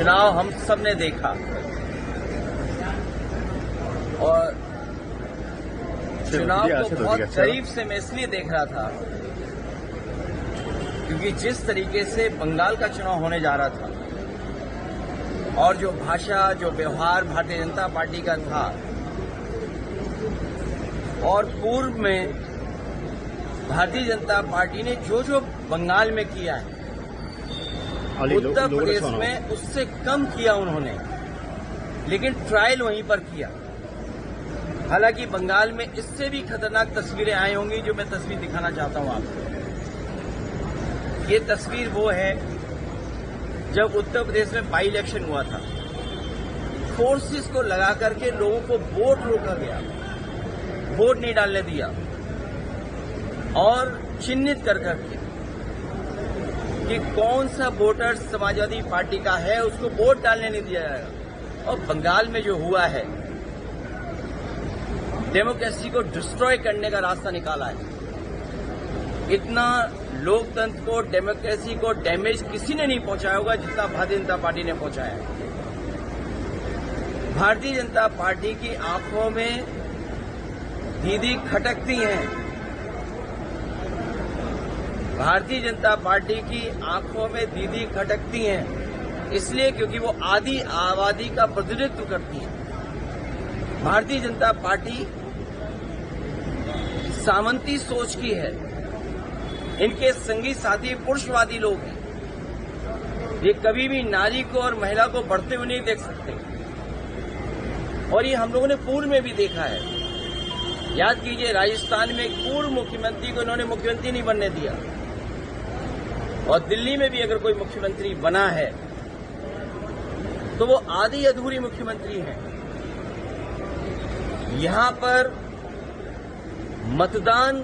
चुनाव हम सब ने देखा और चुनाव को बहुत करीब से मैं इसलिए देख रहा था क्योंकि जिस तरीके से बंगाल का चुनाव होने जा रहा था और जो भाषा, जो व्यवहार भारतीय जनता पार्टी का था और पूर्व में भारतीय जनता पार्टी ने जो जो बंगाल में किया है उत्तर प्रदेश में उससे कम किया उन्होंने, लेकिन ट्रायल वहीं पर किया। हालांकि बंगाल में इससे भी खतरनाक तस्वीरें आई होंगी जो मैं तस्वीर दिखाना चाहता हूं आपको। ये तस्वीर वो है जब उत्तर प्रदेश में बाई इलेक्शन हुआ था, फोर्सेस को लगा करके लोगों को वोट रोका गया, वोट नहीं डालने दिया और चिन्हित कर करके कि कौन सा वोटर समाजवादी पार्टी का है उसको वोट डालने नहीं दिया जाएगा। और बंगाल में जो हुआ है डेमोक्रेसी को डिस्ट्रॉय करने का रास्ता निकाला है। इतना लोकतंत्र को, डेमोक्रेसी को डैमेज किसी ने नहीं पहुंचाया होगा जितना भारतीय जनता पार्टी ने पहुंचाया है। भारतीय जनता पार्टी की आंखों में दीदी खटकती हैं। भारतीय जनता पार्टी की आंखों में दीदी खटकती हैं इसलिए क्योंकि वो आधी आबादी का प्रतिनिधित्व करती है। भारतीय जनता पार्टी सामंती सोच की है। इनके संगी साथी पुरुषवादी लोग हैं। ये कभी भी नारी को और महिला को बढ़ते हुए नहीं देख सकते और ये हम लोगों ने पूर्व में भी देखा है। याद कीजिए, राजस्थान में एक पूर्व मुख्यमंत्री को इन्होंने मुख्यमंत्री नहीं बनने दिया और दिल्ली में भी अगर कोई मुख्यमंत्री बना है तो वो आधी अधूरी मुख्यमंत्री है। यहां पर मतदान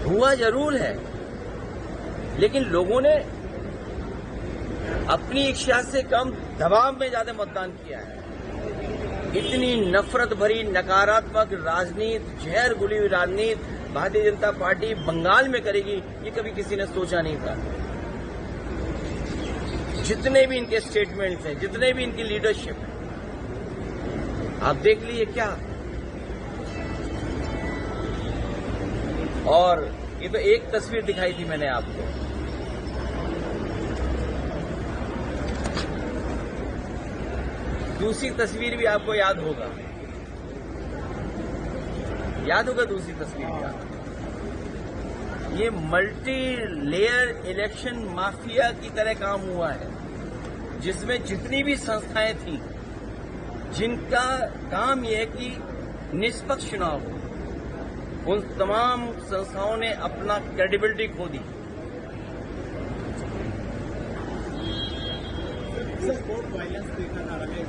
हुआ जरूर है, लेकिन लोगों ने अपनी इच्छा से कम दबाव में ज्यादा मतदान किया है। इतनी नफरत भरी नकारात्मक राजनीति, जहर घुली हुई राजनीति भारतीय जनता पार्टी बंगाल में करेगी ये कभी किसी ने सोचा नहीं था। जितने भी इनके स्टेटमेंट्स हैं, जितने भी इनकी लीडरशिप है, आप देख लीजिए क्या। और ये तो एक तस्वीर दिखाई थी मैंने आपको। दूसरी तस्वीर भी आपको याद होगा दूसरी तस्वीर याद। ये मल्टी लेयर इलेक्शन माफिया की तरह काम हुआ है जिसमें जितनी भी संस्थाएं थी जिनका काम यह है कि निष्पक्ष चुनाव हो, उन तमाम संस्थाओं ने अपना क्रेडिबिलिटी खो दी। वायलेंस देखा जा रहा है,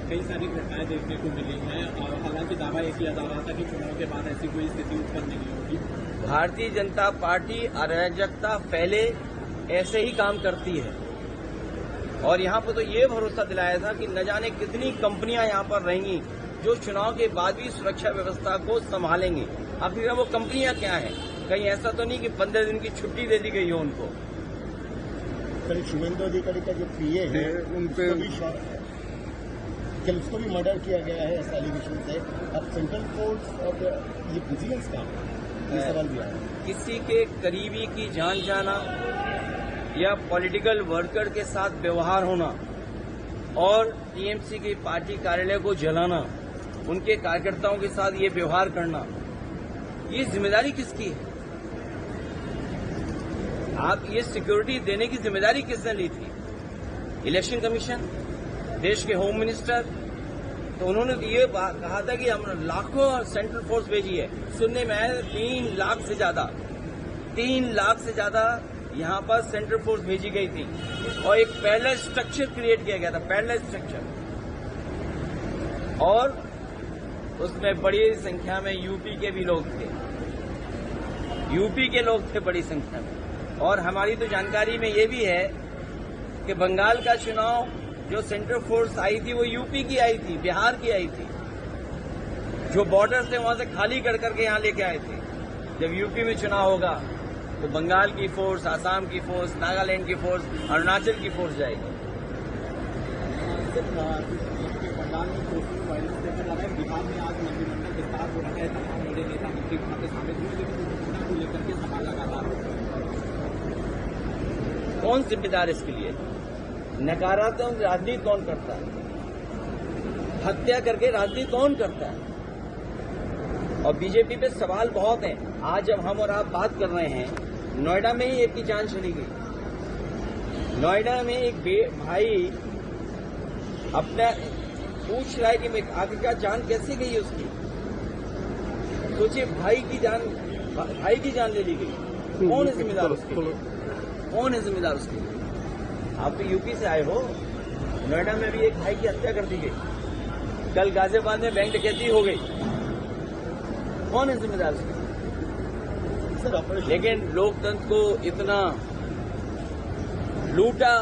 कई सारी घटनाएं देखने को मिली हैं। हालांकि दावा यह किया जा रहा था कि चुनाव के बाद ऐसी कोई स्थिति उत्पन्न नहीं होगी। भारतीय जनता पार्टी अराजकता पहले ऐसे ही काम करती है और यहां पर तो ये भरोसा दिलाया था कि न जाने कितनी कंपनियां यहां पर रहेंगी जो चुनाव के बाद भी सुरक्षा व्यवस्था को संभालेंगी। आखिर वो कंपनियां क्या हैं? कहीं ऐसा तो नहीं कि 15 दिन की छुट्टी दे दी गई हो उनको। शुभेंदु अधिकारी का जो पीए है उनपे उसको भी मर्डर किया गया है ऐसा एलिगेशन है। अब सेंट्रल फोर्स और ये विजिलेंस का ये सवाल भी आया। किसी के करीबी की जान जाना या पॉलिटिकल वर्कर के साथ व्यवहार होना और टीएमसी की पार्टी कार्यालय को जलाना, उनके कार्यकर्ताओं के साथ ये व्यवहार करना, ये जिम्मेदारी किसकी है? आप ये सिक्योरिटी देने की जिम्मेदारी किसने ली थी? इलेक्शन कमीशन, देश के होम मिनिस्टर। तो उन्होंने तो ये कहा था कि हम लाखों सेंट्रल फोर्स भेजी है। सुनने में आया 3 लाख से ज्यादा यहां पर सेंट्रल फोर्स भेजी गई थी और एक पैरेलल स्ट्रक्चर क्रिएट किया गया था, पैरेलल स्ट्रक्चर। और उसमें बड़ी संख्या में यूपी के भी लोग थे, यूपी के लोग थे बड़ी संख्या में। और हमारी तो जानकारी में ये भी है कि बंगाल का चुनाव जो सेंट्रल फोर्स आई थी वो यूपी की आई थी, बिहार की आई थी, जो बॉर्डर से वहां से खाली कर करके यहां लेके आए थे। जब यूपी में चुनाव होगा तो बंगाल की फोर्स, आसाम की फोर्स, नागालैंड की फोर्स, अरुणाचल की फोर्स जाएगी। बंगाल में सोशल वायलेंस देखा जा रहा है। बिहार में आज मंत्रिमंडल विस्तार हो रहा है, तमाम बड़े नेता मंत्री वहां पे शामिल हुए, लेकिन घटना को लेकर के सवाल लगातार कौन जिम्मेदार इसके लिए? नकारात्मक राजनीति कौन करता है? हत्या करके राजनीति कौन करता है? और बीजेपी पे सवाल बहुत हैं। आज जब हम और आप बात कर रहे हैं, नोएडा में ही एक की जान चली गई। नोएडा में एक भाई अपना पूछ रहा है कि मैं आखिरकार जान कैसे गई उसकी। सोचिए, भाई की जान ले ली गई। कौन है जिम्मेदार उसके लिए? कौन है जिम्मेदार उसके लिए? आप तो यूपी से आए हो। नोएडा में भी एक भाई की हत्या कर दी गई। कल गाजियाबाद में बैंक डकैती हो गई। कौन है जिम्मेदार उसके? लेकिन लोकतंत्र को इतना लूटा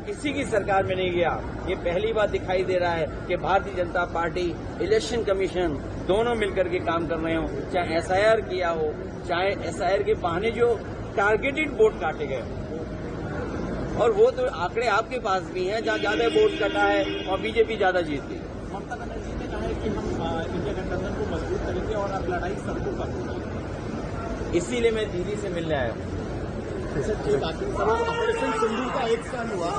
किसी की सरकार में नहीं गया। ये पहली बार दिखाई दे रहा है कि Bharatiya Janata party, election commission दोनों मिलकर के काम कर रहे हो। चाहे एसआईआर किया हो, चाहे एसआईआर के बहाने जो टारगेटेड वोट काटे गए, और वो तो आंकड़े आपके पास भी हैं, जहां ज्यादा वोट कटा है और बीजेपी ज्यादा जीत गई। ममता बनर्जी ने कहा है कि हम इंडिया गठबंधन को मजबूत करेंगे और अब लड़ाई सड़कों पर होगी। इसीलिए मैं दीदी से मिलने आया हूँ। ऑपरेशन सिंदूर का 1 साल हुआ।